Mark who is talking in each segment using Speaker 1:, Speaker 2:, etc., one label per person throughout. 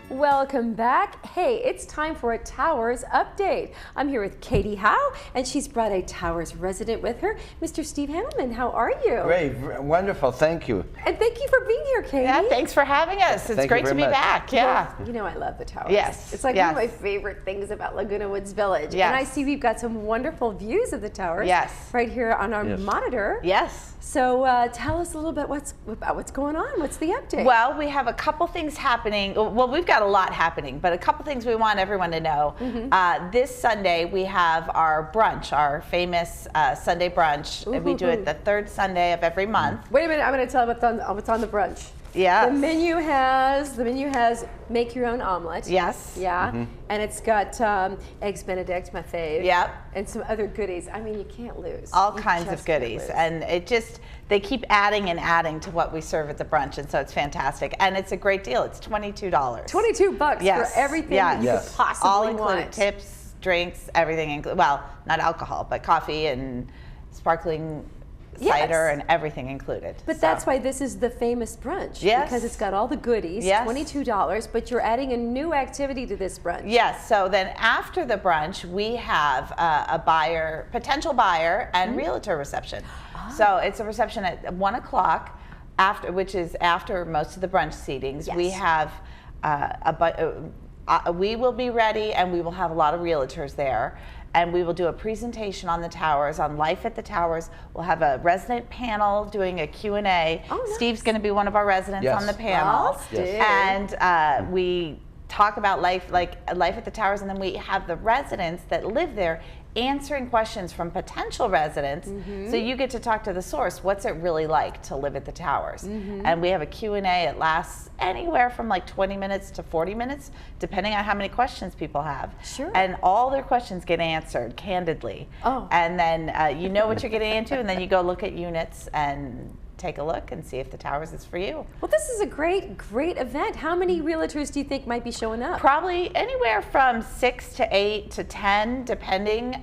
Speaker 1: Welcome back. Hey, it's time for a Towers update. I'm here with Katie Howe, and she's brought a Towers resident with her, Mr. Steve Handelman. How are you?
Speaker 2: Great, wonderful, thank you.
Speaker 1: And thank you for being here, Katie.
Speaker 3: Yeah, thanks for having us. It's great to be back. Yeah.
Speaker 1: Well, you know I love the Towers.
Speaker 3: Yes.
Speaker 1: It's like one of my favorite things about Laguna Woods Village.
Speaker 3: Yes.
Speaker 1: And I see we've got some wonderful views of the Towers.
Speaker 3: Yes.
Speaker 1: Right here on our monitor.
Speaker 3: Yes.
Speaker 1: So tell us a little bit about what's going on. What's the update?
Speaker 3: Well, we have a couple things happening. Well, we've got a lot happening, but a couple things we want everyone to know. This Sunday we have our brunch, our famous Sunday brunch. We do it the third Sunday of every month.
Speaker 1: Wait a minute, I'm going to tell what's on the brunch.
Speaker 3: Yeah.
Speaker 1: The menu has make your own omelet.
Speaker 3: Yes.
Speaker 1: Yeah. And it's got eggs Benedict, my fave.
Speaker 3: Yep.
Speaker 1: And some other goodies. I mean, you can't lose.
Speaker 3: All kinds of goodies, and they keep adding and adding to what we serve at the brunch, and so it's fantastic, and it's a great deal. It's $22.
Speaker 1: $22 for everything that you could possibly
Speaker 3: all included,
Speaker 1: want.
Speaker 3: tips, drinks, everything included. Well, not alcohol, but coffee and sparkling cider and everything included.
Speaker 1: But that's why this is the famous brunch.
Speaker 3: Yes.
Speaker 1: Because it's got all the goodies, $22, but you're adding a new activity to this brunch.
Speaker 3: Yes, so then after the brunch, we have a potential buyer and realtor reception. So it's a reception at 1 o'clock, which is after most of the brunch seatings.
Speaker 1: Yes.
Speaker 3: We have we will be ready, and we will have a lot of realtors there. And we will do a presentation on the Towers, on life at the Towers. We'll have a resident panel doing a Q&A.
Speaker 1: Oh, nice.
Speaker 3: Steve's going to be one of our residents on the panel. And we talk about life at the Towers, and then we have the residents that live there answering questions from potential residents. So you get to talk to the source. What's it really like to live at the Towers? And we have a Q&A. It lasts anywhere from like 20 minutes to 40 minutes, depending on how many questions people have.
Speaker 1: Sure.
Speaker 3: And all their questions get answered candidly.
Speaker 1: Oh.
Speaker 3: And then you know what you're getting into, and then you go look at units and take a look and see if the Towers is for you.
Speaker 1: Well, this is a great event. How many realtors do you think might be showing up?
Speaker 3: Probably anywhere from 6 to 8 to 10, depending.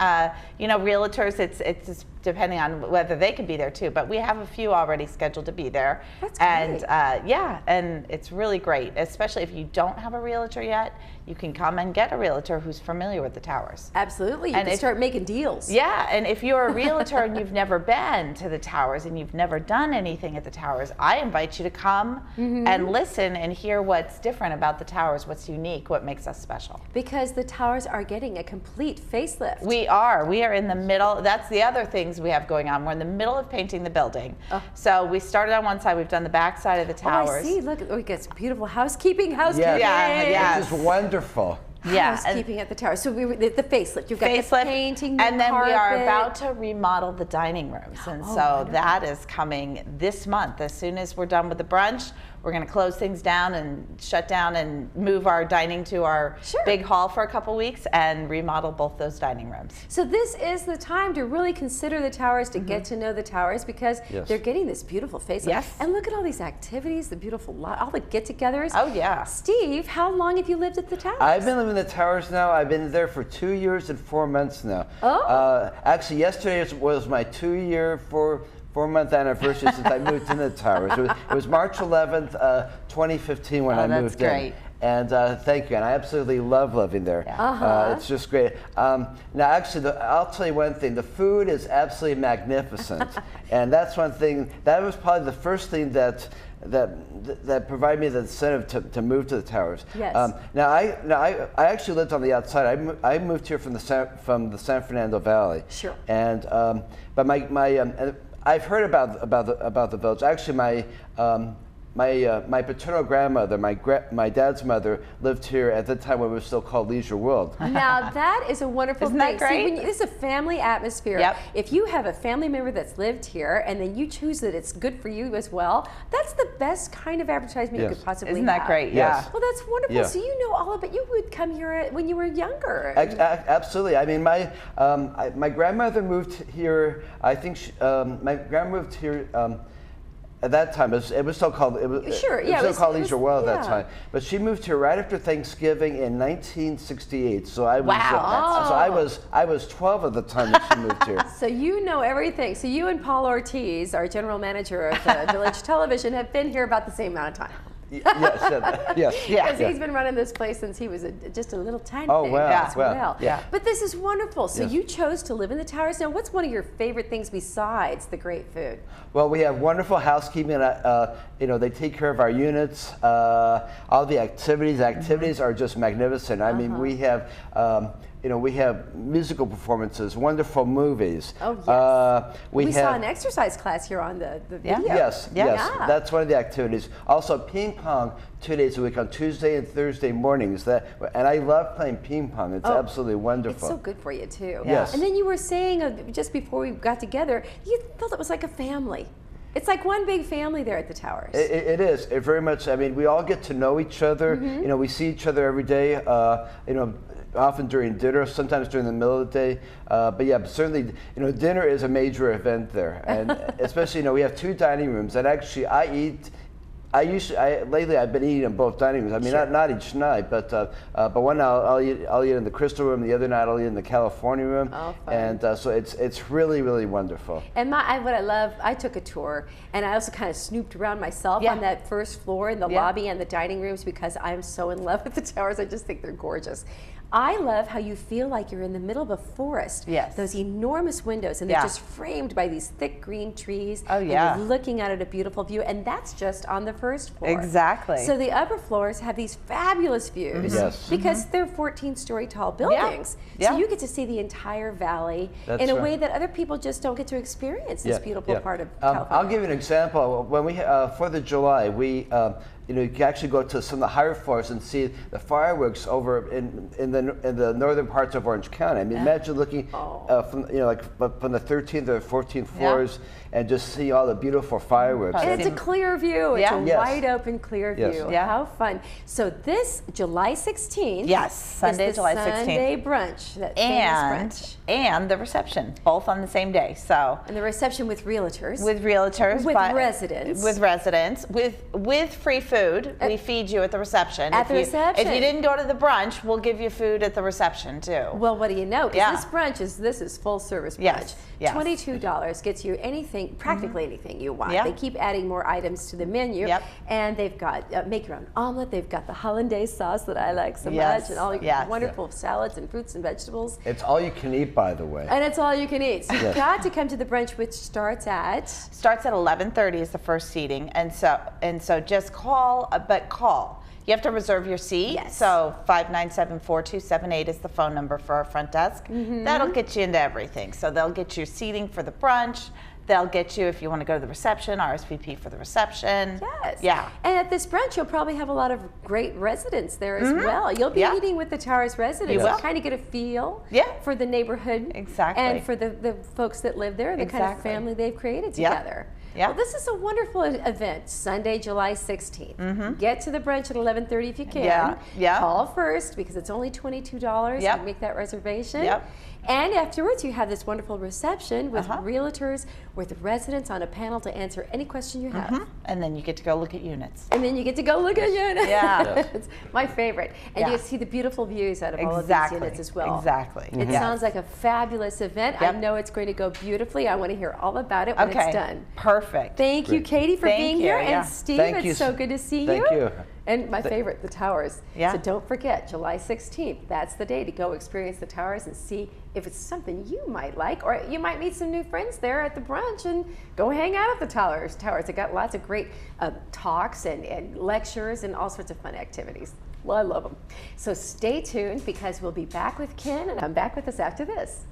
Speaker 3: Realtors, it's just depending on whether they can be there too. But we have a few already scheduled to be there.
Speaker 1: That's great.
Speaker 3: And and it's really great, especially if you don't have a realtor yet. You can come and get a realtor who's familiar with the Towers.
Speaker 1: Absolutely. You can start making deals.
Speaker 3: Yeah, and if you're a realtor and you've never been to the Towers and you've never done anything at the Towers, I invite you to come and listen and hear what's different about the Towers, what's unique, what makes us special.
Speaker 1: Because the Towers are getting a complete facelift.
Speaker 3: We are in the middle. That's the other things we have going on. We're in the middle of painting the building. So we started on one side, we've done the back side of the Towers.
Speaker 1: Oh, I see. Look, we got some beautiful housekeeping.
Speaker 3: Yeah.
Speaker 2: It's wonderful.
Speaker 1: Housekeeping at the Tower. So the facelift. You've got the painting,
Speaker 3: and then
Speaker 1: carpet.
Speaker 3: we are about to remodel the dining rooms, and so that is coming this month. As soon as we're done with the brunch, we're going to close things down and shut down and move our dining to our big hall for a couple weeks and remodel both those dining rooms.
Speaker 1: So this is the time to really consider the Towers, to get to know the Towers, because they're getting this beautiful facelift.
Speaker 3: Yes.
Speaker 1: And look at all these activities, the beautiful all the get-togethers.
Speaker 3: Oh yeah.
Speaker 1: Steve, how long have you lived at the Towers?
Speaker 2: I've been living in the Towers now. I've been there for 2 years and 4 months now.
Speaker 1: Oh.
Speaker 2: Actually, yesterday was my 2-year, 4-month anniversary since I moved into the Towers. It was March 11th, 2015 when I moved in. And thank you, and I absolutely love living there. It's just great. Now, actually, I'll tell you one thing. The food is absolutely magnificent, and that's one thing. That was probably the first thing that provided me the incentive to move to the Towers.
Speaker 1: Yes.
Speaker 2: Now I actually lived on the outside. I moved here from the San Fernando Valley.
Speaker 1: Sure.
Speaker 2: And but I've heard about the village. Actually, my paternal grandmother, my dad's mother, lived here at the time when it was still called Leisure World.
Speaker 1: Now that is a wonderful
Speaker 3: thing.
Speaker 1: Isn't
Speaker 3: that great?
Speaker 1: See, this is a family atmosphere.
Speaker 3: Yep.
Speaker 1: If you have a family member that's lived here and then you choose that it's good for you as well, that's the best kind of advertisement you could possibly have.
Speaker 3: Isn't that great?
Speaker 2: Yes.
Speaker 1: Well, that's wonderful.
Speaker 2: Yeah.
Speaker 1: So you know all about. You would come here when you were younger.
Speaker 2: Absolutely. I mean, my grandmother moved here. I think my grandma moved here. At that time, it was still called, it was still called Leisure Well at that time. But she moved here right after Thanksgiving in 1968. So I was, I was 12 at the time that she moved here.
Speaker 1: So you know everything. So you and Paul Ortiz, our general manager of Village Television, have been here about the same amount of time.
Speaker 2: Yes.
Speaker 1: Because he's been running this place since he was just a little tiny
Speaker 2: baby
Speaker 1: as well.
Speaker 2: Yeah.
Speaker 1: But this is wonderful. So you chose to live in the towers. Now, what's one of your favorite things besides the great food?
Speaker 2: Well, we have wonderful housekeeping. You know, they take care of our units. All the activities are just magnificent. I mean, we have. You know, we have musical performances, wonderful movies.
Speaker 1: Oh, yes.
Speaker 2: We
Speaker 1: saw an exercise class here on the video.
Speaker 2: Yes, that's one of the activities. Also, ping pong 2 days a week on Tuesday and Thursday mornings. And I love playing ping pong. It's absolutely wonderful.
Speaker 1: It's so good for you, too.
Speaker 2: Yes.
Speaker 1: And then you were saying, just before we got together, you felt it was like a family. It's like one big family there at the towers.
Speaker 2: It is. It very much. I mean, we all get to know each other. You know, we see each other every day. You know, often during dinner, sometimes during the middle of the day. But yeah, certainly, you know, dinner is a major event there, and especially, you know, we have 2 dining rooms, and actually, lately I've been eating in both dining rooms. I mean, not each night, but one night I'll eat in the Crystal Room, the other night I'll eat in the California Room, and so it's really, really wonderful.
Speaker 1: And what I love, I took a tour, and I also kind of snooped around myself on that first floor in the lobby and the dining rooms because I'm so in love with the towers. I just think they're gorgeous. I love how you feel like you're in the middle of a forest.
Speaker 3: Yes.
Speaker 1: Those enormous windows, and they're just framed by these thick green trees.
Speaker 3: Oh, yeah.
Speaker 1: And you're looking out at a beautiful view, and that's just on the first floor.
Speaker 3: Exactly.
Speaker 1: So the upper floors have these fabulous views because they're 14-story tall buildings. So you get to see the entire valley in a way that other people just don't get to experience this beautiful part of California.
Speaker 2: I'll give you an example. When we 4th of July, we you know, you can actually go to some of the higher floors and see the fireworks over in the northern parts of Orange County. I mean, imagine looking from, you know, like from the 13th or 14th floors and just see all the beautiful fireworks.
Speaker 1: And it's a clear view. It's a wide open, clear view.
Speaker 3: Yeah.
Speaker 1: How fun. So this July 16th
Speaker 3: Sunday,
Speaker 1: is the
Speaker 3: July 16th.
Speaker 1: Sunday brunch, that famous brunch.
Speaker 3: And the reception, both on the same day. So
Speaker 1: and the reception with realtors.
Speaker 3: With realtors.
Speaker 1: With residents.
Speaker 3: With residents. With free food. We feed you at the reception.
Speaker 1: At the reception.
Speaker 3: If you didn't go to the brunch, we'll give you food at the reception too.
Speaker 1: Well, what do you know? Because this brunch is full service brunch.
Speaker 3: Yes.
Speaker 1: $22 gets you anything, practically anything you want.
Speaker 3: Yep.
Speaker 1: They keep adding more items to the menu.
Speaker 3: Yep.
Speaker 1: And they've got make your own omelet. They've got the hollandaise sauce that I like so much, and all wonderful salads and fruits and vegetables.
Speaker 2: It's all you can eat, by the way.
Speaker 1: And it's all you can eat. So you've got to come to the brunch, which starts at
Speaker 3: 11:30 is the first seating, and so just call. But call. You have to reserve your seat.
Speaker 1: Yes.
Speaker 3: So 597-4278 is the phone number for our front desk. That'll get you into everything. So they'll get you seating for the brunch. They'll get you, if you want to go to the reception, RSVP for the reception.
Speaker 1: Yes.
Speaker 3: Yeah.
Speaker 1: And at this brunch, you'll probably have a lot of great residents there as well. You'll be eating with the Towers residents. You'll kind of get a feel for the neighborhood.
Speaker 3: Exactly.
Speaker 1: And for the folks that live there, the kind of family they've created together.
Speaker 3: Yeah.
Speaker 1: Well, this is a wonderful event, Sunday, July 16th. Get to the brunch at 11:30 if you can. Call first because it's only $22. You make that reservation. And afterwards, you have this wonderful reception with realtors, with residents on a panel to answer any question you have.
Speaker 3: And then you get to go look at units.
Speaker 1: And then you get to go look at units.
Speaker 3: Yeah.
Speaker 1: It's my favorite. And you see the beautiful views out of all of these units as well.
Speaker 3: Exactly.
Speaker 1: It sounds like a fabulous event. I know it's going to go beautifully. I want to hear all about it when it's done.
Speaker 3: Perfect.
Speaker 1: Thank you, Katie, for being here. And Steve, it's so good to see you.
Speaker 2: Thank you.
Speaker 1: And my favorite, the Towers.
Speaker 3: Yeah.
Speaker 1: So don't forget, July 16th. That's the day to go experience the Towers and see if it's something you might like, or you might meet some new friends there at the brunch and go hang out at the Towers. They got lots of great talks and lectures and all sorts of fun activities. Well, I love them. So stay tuned because we'll be back with Ken, and I'm back with us after this.